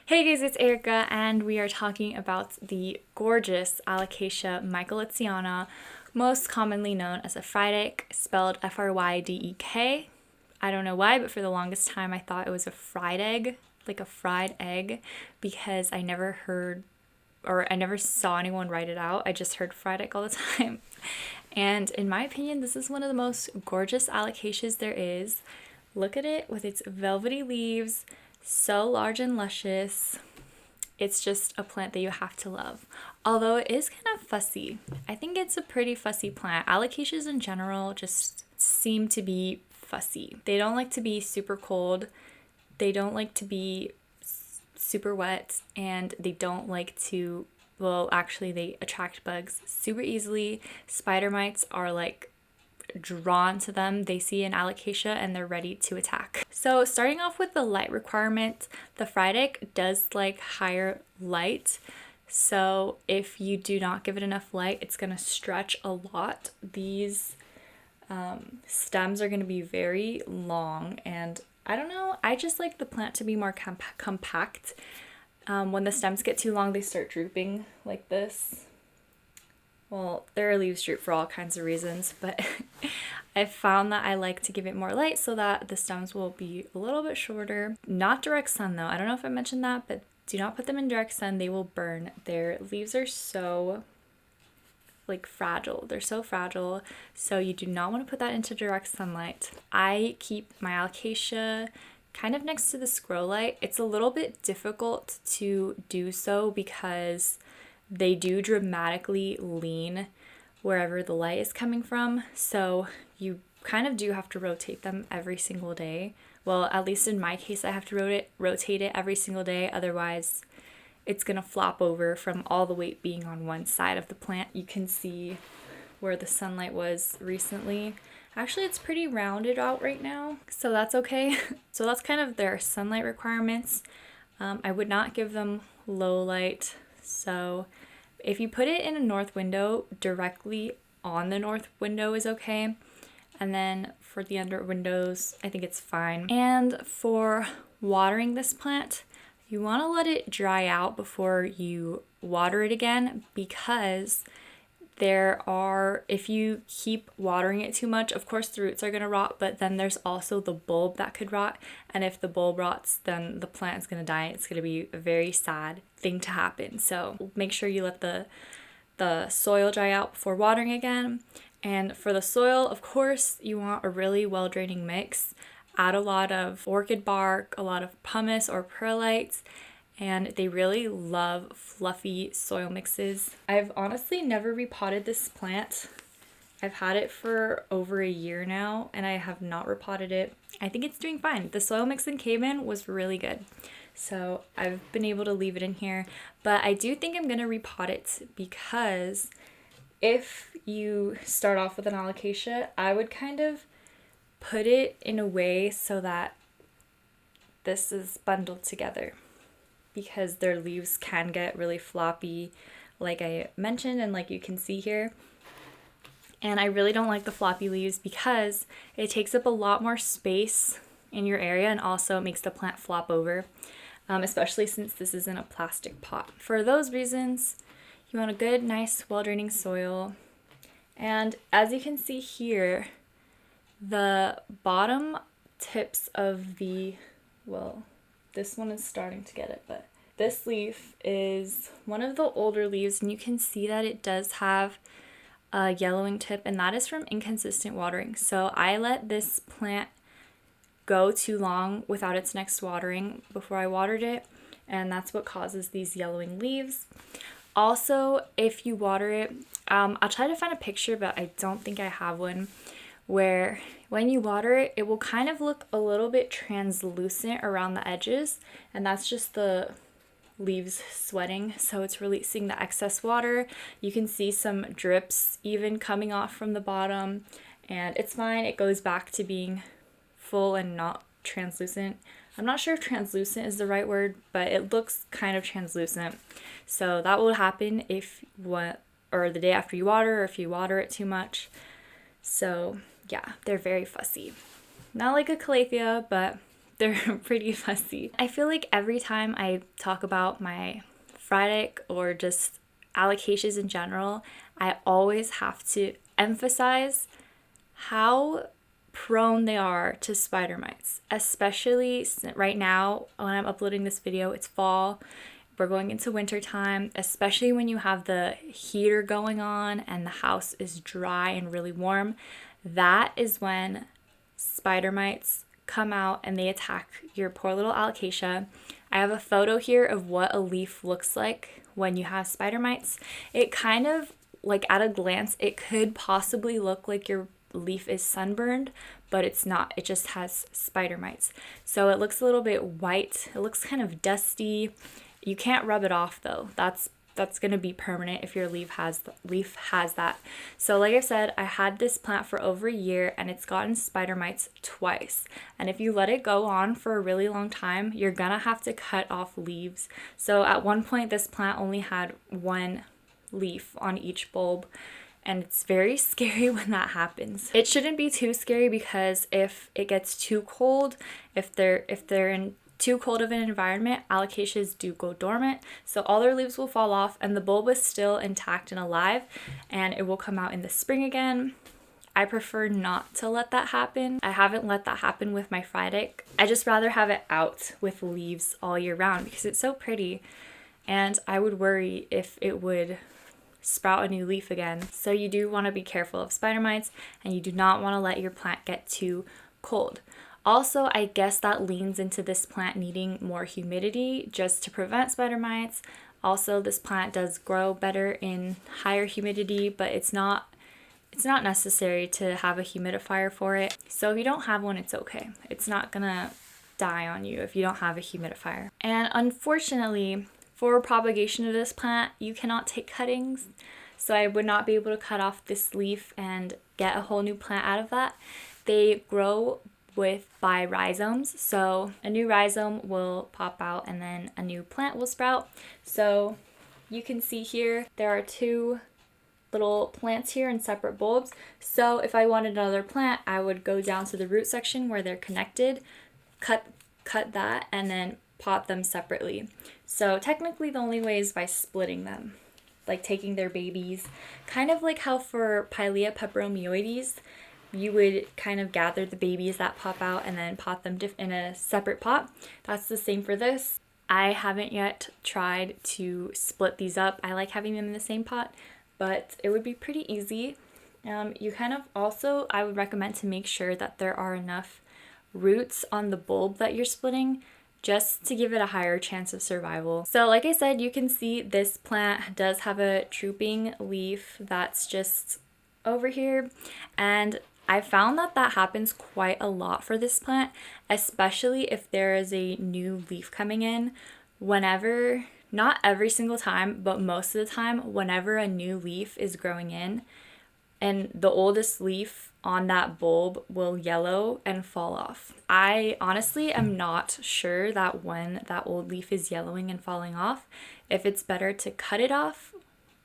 Hey guys, it's Erica, and we are talking about the gorgeous Alocasia Michaelitziana, most commonly known as a Frydek, spelled Frydek. I don't know why, but for the longest time I thought it was a fried egg, like a fried egg, because I never heard or I never saw anyone write it out. I just heard Frydek all the time. And in my opinion, this is one of the most gorgeous alocasias there is. Look at it with its velvety leaves, so large and luscious. It's just a plant that you have to love. Although it is kind of fussy. I think it's a pretty fussy plant. Alocasias in general just seem to be fussy. They don't like to be super cold. They don't like to be super wet, and they don't like to, well, actually they attract bugs super easily. Spider mites are like drawn to them. They see an alocasia and they're ready to attack. So starting off with the light requirement, the Frydek does like higher light. So if you do not give it enough light, it's going to stretch a lot. These stems are going to be very long, and I don't know, I just like the plant to be more compact. When the stems get too long, they start drooping like this. Well, their leaves droop for all kinds of reasons, but I've found that I like to give it more light so that the stems will be a little bit shorter. Not direct sun though. I don't know if I mentioned that, but do not put them in direct sun. They will burn. Their leaves are so like fragile. They're so fragile, so you do not want to put that into direct sunlight. I keep my alocasia kind of next to the squirrel light. It's a little bit difficult to do so because they do dramatically lean wherever the light is coming from, so you kind of do have to rotate them every single day. Well, at least in my case, I have to rotate it every single day, otherwise it's gonna flop over from all the weight being on one side of the plant. You can see where the sunlight was recently. Actually, it's pretty rounded out right now, so that's okay. So that's kind of their sunlight requirements. I would not give them low light. So if you put it in a north window, directly on the north window is okay. And then for the under windows, I think it's fine. And for watering this plant, you want to let it dry out before you water it again, because if you keep watering it too much, of course the roots are going to rot, but then there's also the bulb that could rot. And if the bulb rots, then the plant is going to die. It's going to be a very sad thing to happen. So make sure you let the soil dry out before watering again. And for the soil, of course, you want a really well draining mix. Add a lot of orchid bark, a lot of pumice or perlite, and they really love fluffy soil mixes. I've honestly never repotted this plant. I've had it for over a year now, and I have not repotted it. I think it's doing fine. The soil mix it came in was really good, so I've been able to leave it in here. But I do think I'm gonna repot it, because if you start off with an alocasia, I would kind of put it in a way so that this is bundled together, because their leaves can get really floppy, like I mentioned and like you can see here. And I really don't like the floppy leaves because it takes up a lot more space in your area, and also it makes the plant flop over, especially since this is in a plastic pot. For those reasons, you want a good, nice, well-draining soil. And as you can see here, the bottom tips of this one is starting to get it, but this leaf is one of the older leaves, and you can see that it does have a yellowing tip, and that is from inconsistent watering. So I let this plant go too long without its next watering before I watered it, and that's what causes these yellowing leaves. Also, if you water it, I'll try to find a picture, but I don't think I have one, where when you water it, it will kind of look a little bit translucent around the edges, and that's just the leaves sweating, so it's releasing the excess water. You can see some drips even coming off from the bottom, and it's fine. It goes back to being full and not translucent. I'm not sure if translucent is the right word, but it looks kind of translucent. So that will happen the day after you water, or if you water it too much. So yeah, they're very fussy. Not like a calathea, but they're pretty fussy. I feel like every time I talk about my Frydek or just alocasias in general, I always have to emphasize how prone they are to spider mites, especially right now when I'm uploading this video. It's fall, we're going into winter time, especially when you have the heater going on and the house is dry and really warm. That is when spider mites come out and they attack your poor little alocasia. I have a photo here of what a leaf looks like when you have spider mites. It kind of, like, at a glance, it could possibly look like your leaf is sunburned, but it's not. It just has spider mites. So it looks a little bit white. It looks kind of dusty. You can't rub it off though. That's going to be permanent if your leaf has that. So like I said, I had this plant for over a year and it's gotten spider mites twice. And if you let it go on for a really long time, you're gonna have to cut off leaves. So at one point, this plant only had one leaf on each bulb. And it's very scary when that happens. It shouldn't be too scary because if it gets too cold, if they're in too cold of an environment, alocasias do go dormant. So all their leaves will fall off and the bulb is still intact and alive, and it will come out in the spring again. I prefer not to let that happen. I haven't let that happen with my Frydek. I just rather have it out with leaves all year round because it's so pretty, and I would worry if it would sprout a new leaf again. So you do want to be careful of spider mites, and you do not want to let your plant get too cold. Also, I guess that leans into this plant needing more humidity just to prevent spider mites. Also, this plant does grow better in higher humidity, but it's not necessary to have a humidifier for it. So if you don't have one, it's okay. It's not gonna die on you if you don't have a humidifier. And unfortunately, for propagation of this plant, you cannot take cuttings. So I would not be able to cut off this leaf and get a whole new plant out of that. They grow by rhizomes. So a new rhizome will pop out and then a new plant will sprout. So you can see here, there are two little plants here in separate bulbs. So if I wanted another plant, I would go down to the root section where they're connected, cut that, and then pot them separately. So technically the only way is by splitting them, like taking their babies, kind of like how for Pilea peperomioides, you would kind of gather the babies that pop out and then pot them in a separate pot. That's the same for this. I haven't yet tried to split these up. I like having them in the same pot, but it would be pretty easy. You kind of also, I would recommend to make sure that there are enough roots on the bulb that you're splitting, just to give it a higher chance of survival. So like I said, you can see this plant does have a drooping leaf that's just over here, and I found that happens quite a lot for this plant, especially if there is a new leaf coming in. Whenever, not every single time, but most of the time, whenever a new leaf is growing in and the oldest leaf on that bulb will yellow and fall off. I honestly am not sure that when that old leaf is yellowing and falling off, if it's better to cut it off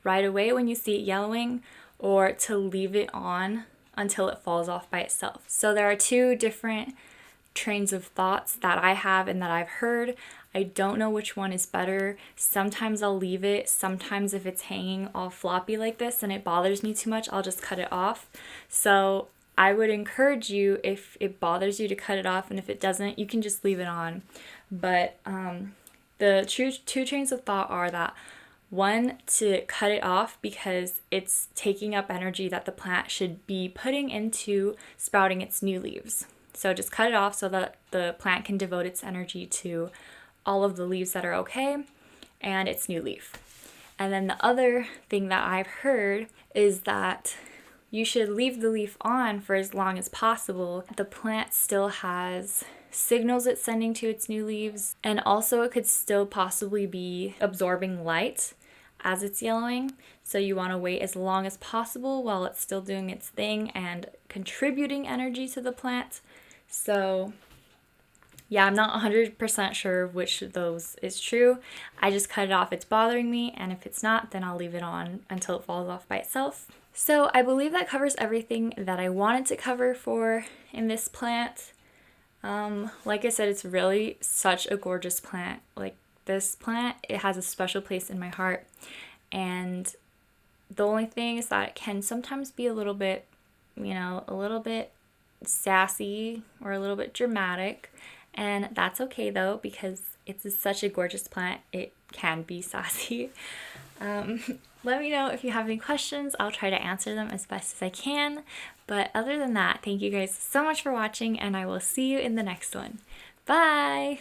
right away when you see it yellowing or to leave it on until it falls off by itself. So there are two different trains of thoughts that I have and that I've heard. I don't know which one is better. Sometimes I'll leave it. Sometimes if it's hanging all floppy like this and it bothers me too much, I'll just cut it off. So I would encourage you, if it bothers you, to cut it off, and if it doesn't, you can just leave it on. But the two trains of thought are that one, to cut it off because it's taking up energy that the plant should be putting into sprouting its new leaves. So just cut it off so that the plant can devote its energy to all of the leaves that are okay and its new leaf. And then the other thing that I've heard is that you should leave the leaf on for as long as possible. The plant still has signals it's sending to its new leaves, and also it could still possibly be absorbing light as it's yellowing. So you want to wait as long as possible while it's still doing its thing and contributing energy to the plant. So yeah, I'm not 100% sure which of those is true. I just cut it off if it's bothering me, and if it's not, then I'll leave it on until it falls off by itself. So I believe that covers everything that I wanted to cover in this plant. Like I said, it's really such a gorgeous plant. Like this plant, it has a special place in my heart. And the only thing is that it can sometimes be a little bit, a little bit sassy or a little bit dramatic. And that's okay though, because it's such a gorgeous plant. It can be sassy. Let me know if you have any questions. I'll try to answer them as best as I can. But other than that, thank you guys so much for watching, and I will see you in the next one. Bye!